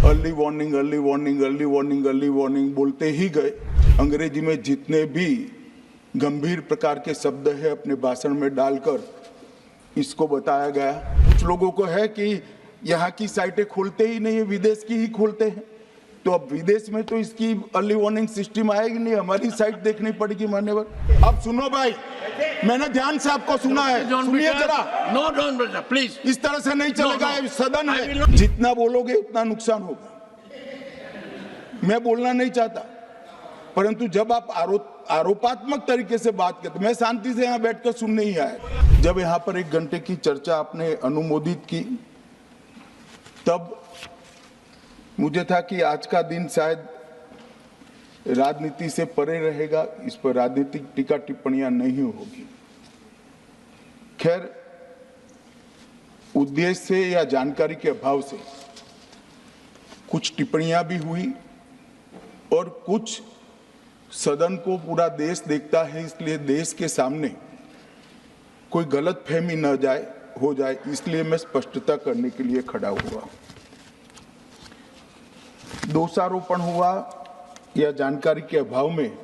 Early warning early warning early warning early warning बोलते ही गए। अंग्रेजी में जितने भी गंभीर प्रकार के शब्द है अपने भाषण में डालकर इसको बताया गया। कुछ लोगों को है कि यहाँ की साइटें खोलते ही नहीं है, विदेश की ही खोलते हैं। तो अब विदेश में तो इसकी अर्ली वार्निंग सिस्टम आएगी नहीं, हमारी साइट देखनी पड़ेगी। मान्यवर अब सुनो भाई, मैंने ध्यान से आपको सुना है, सुनिए जरा। नो डोंट प्लीज, इस तरह से नहीं चलेगा, सदन है। जितना बोलोगे उतना नुकसान होगा। मैं बोलना नहीं चाहता, परंतु जब आप आरोपात्मक तरीके से बात करते, मैं शांति से यहाँ बैठकर सुनने ही आया। जब यहाँ पर 1 घंटे की चर्चा आपने अनुमोदित की, तब मुझे था कि आज का दिन शायद राजनीति से परे रहेगा, इस पर राजनीतिक टीका टिप्पणियां नहीं होगी। खैर, उद्देश्य से या जानकारी के अभाव से कुछ टिप्पणियां भी हुई और कुछ सदन को पूरा देश देखता है, इसलिए देश के सामने कोई गलतफहमी न हो जाए, इसलिए मैं स्पष्टता करने के लिए खड़ा हुआ। दोषारोपण हुआ या जानकारी के अभाव में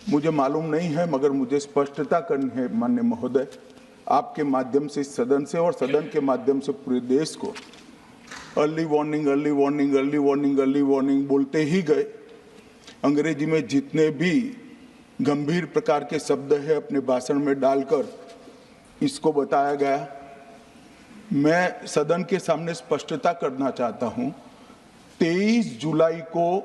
मुझे मालूम नहीं है, मगर मुझे स्पष्टता करनी है माननीय महोदय, आपके माध्यम से सदन से और सदन के माध्यम से पूरे देश को। Early warning early warning early warning early warning बोलते ही गए। अंग्रेजी में जितने भी गंभीर प्रकार के शब्द है अपने भाषण में डालकर इसको बताया गया। मैं सदन के सामने स्पष्टता करना चाहता हूं, 23 जुलाई को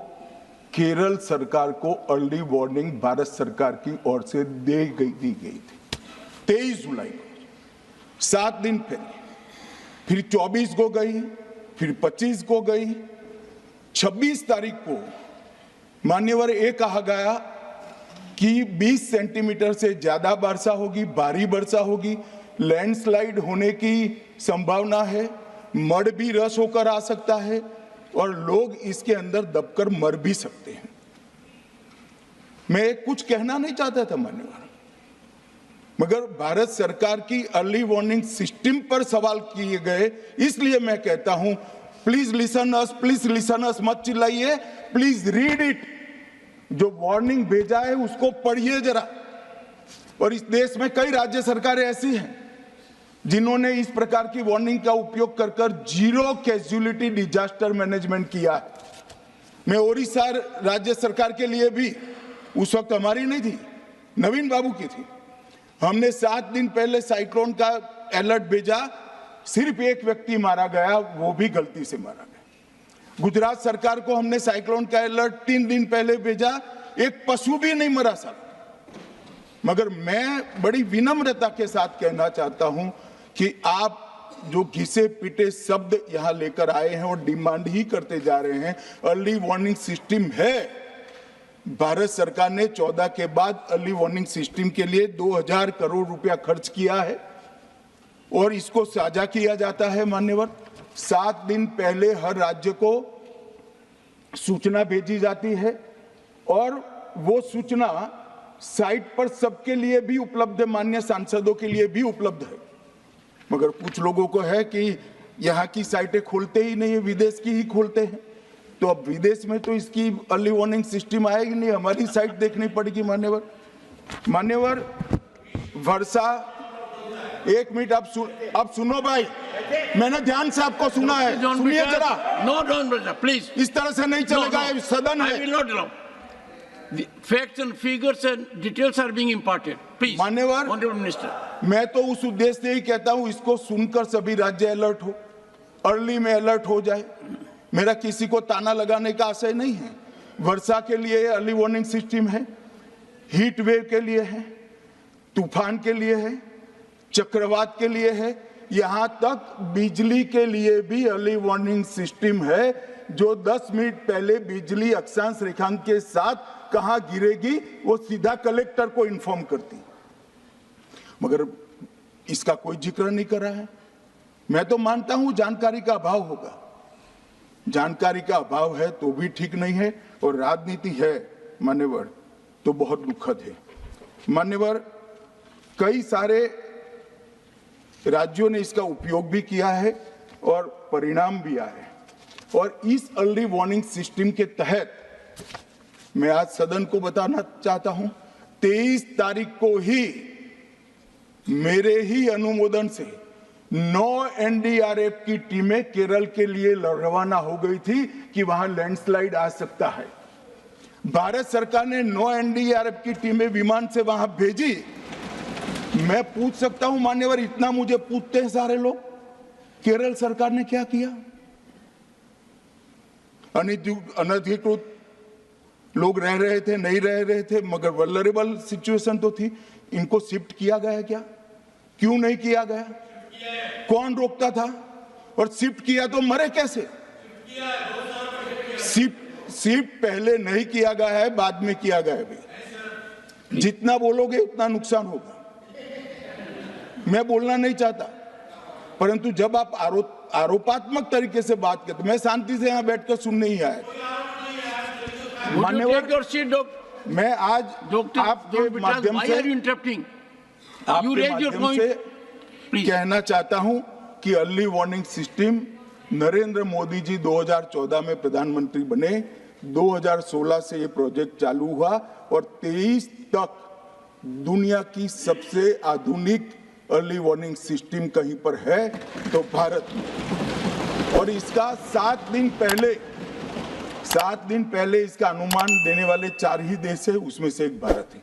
केरल सरकार को अर्ली वार्निंग भारत सरकार की ओर से दी गई थी। 23 जुलाई को, 7 दिन पहले, फिर 24 को गई, फिर 25 को गई, 26 तारीख को मान्यवर ये कहा गया कि 20 सेंटीमीटर से ज्यादा वर्षा होगी, भारी वर्षा होगी, लैंडस्लाइड होने की संभावना है, मड भी रस होकर आ सकता है और लोग इसके अंदर दबकर मर भी सकते हैं। मैं कुछ कहना नहीं चाहता था मान्यवर, मगर भारत सरकार की अर्ली वार्निंग सिस्टम पर सवाल किए गए, इसलिए मैं कहता हूं प्लीज लिसन अस, मत चिल्लाइए, प्लीज रीड इट। जो वार्निंग भेजा है उसको पढ़िए जरा। और इस देश में कई राज्य सरकारें ऐसी हैं जिन्होंने इस प्रकार की वार्निंग का उपयोग कर जीरो कैजुअलिटी डिजास्टर मैनेजमेंट किया है। मैं ओडिशा राज्य सरकार के लिए भी, उस वक्त हमारी नहीं थी, नवीन बाबू की थी, हमने 7 दिन पहले साइक्लोन का अलर्ट भेजा, सिर्फ एक व्यक्ति मारा गया, वो भी गलती से मारा गया। गुजरात सरकार को हमने साइक्लोन का अलर्ट 3 दिन पहले भेजा, एक पशु भी नहीं मरा साहब। मगर मैं बड़ी विनम्रता के साथ कहना चाहता हूं कि आप जो घिसे पिटे शब्द यहां लेकर आए हैं और डिमांड ही करते जा रहे हैं, अर्ली वार्निंग सिस्टम है। भारत सरकार ने 14 के बाद अर्ली वार्निंग सिस्टम के लिए 2000 करोड़ रुपया खर्च किया है और इसको साझा किया जाता है मान्यवर। 7 दिन पहले हर राज्य को सूचना भेजी जाती है और वो सूचना साइट पर सबके लिए भी उपलब्ध है, माननीय सांसदों के लिए भी उपलब्ध है। मगर कुछ लोगों को है कि यहाँ की साइटें खोलते ही नहीं है, विदेश की ही खोलते हैं। तो अब विदेश में तो इसकी अर्ली वार्निंग सिस्टम आएगी नहीं, हमारी साइट देखनी पड़ेगी मान्यवर। वर्षा, 1 मिनट आप सुनो भाई, मैंने ध्यान से आपको सुना है, सुनिए जरा। नो डोंट प्लीज, इस तरह से नहीं चलेगा, सदन है। I will not allow. The facts and figures and details are being imparted. Please, मान्यवर, Honorable Minister. मैं तो उस उद्देश्य से ही कहता हूं इसको सुनकर सभी राज्य अलर्ट हो, अर्ली में अलर्ट हो जाए। मेरा किसी को ताना लगाने का आशय नहीं है। वर्षा के लिए अर्ली वार्निंग सिस्टम है, हीट वेव के लिए है, तूफान के लिए है, चक्रवात के लिए है, यहां तक बिजली के लिए भी अर्ली वार्निंग सिस्टम है, जो 10 मिनट पहले बिजली अक्षांश रेखांक के साथ कहां गिरेगी वो सीधा कलेक्टर को इन्फॉर्म करती, मगर इसका कोई जिक्र नहीं कर रहा है। मैं तो मानता हूं जानकारी का अभाव होगा, जानकारी का अभाव है तो भी ठीक नहीं है, और राजनीति है मान्यवर तो बहुत दुखद है मान्यवर। कई सारे राज्यों ने इसका उपयोग भी किया है और परिणाम भी आए। और इस अर्ली वार्निंग सिस्टम के तहत मैं आज सदन को बताना चाहता हूं, 23 तारीख को ही मेरे ही अनुमोदन से 9 एनडीआरएफ की टीमें केरल के लिए रवाना हो गई थी कि वहां लैंडस्लाइड आ सकता है। भारत सरकार ने 9 एनडीआरएफ की टीमें विमान से वहां भेजी। मैं पूछ सकता हूं मान्यवर, इतना मुझे पूछते हैं सारे लोग, केरल सरकार ने क्या किया? अनधिकृत लोग रह रहे थे, नहीं रह रहे थे, मगर वल्नरेबल सिचुएशन तो थी। इनको शिफ्ट किया गया क्या? क्यों नहीं किया गया? कौन रोकता था? और शिफ्ट किया तो मरे कैसे? शिफ्ट पहले नहीं किया गया है, बाद में किया गया है। जितना बोलोगे उतना नुकसान होगा। मैं बोलना नहीं चाहता, परंतु जब आप आरोपात्मक तरीके से बात करते, मैं शांति से यहां बैठकर सुनने ही आया। मान्यवर, मैं आज आपके माध्यम से कहना चाहता हूं कि early warning system Narendra Modi ji 2014 में प्रधानमंत्री बने, 2016 से ये प्रोजेक्ट चालू हुआ और 23 तक दुनिया की सबसे आधुनिक अर्ली वार्निंग सिस्टम कहीं पर है तो भारत में। और इसका 7 दिन पहले इसका अनुमान देने वाले 4 ही देश है, उसमें से एक भारत है।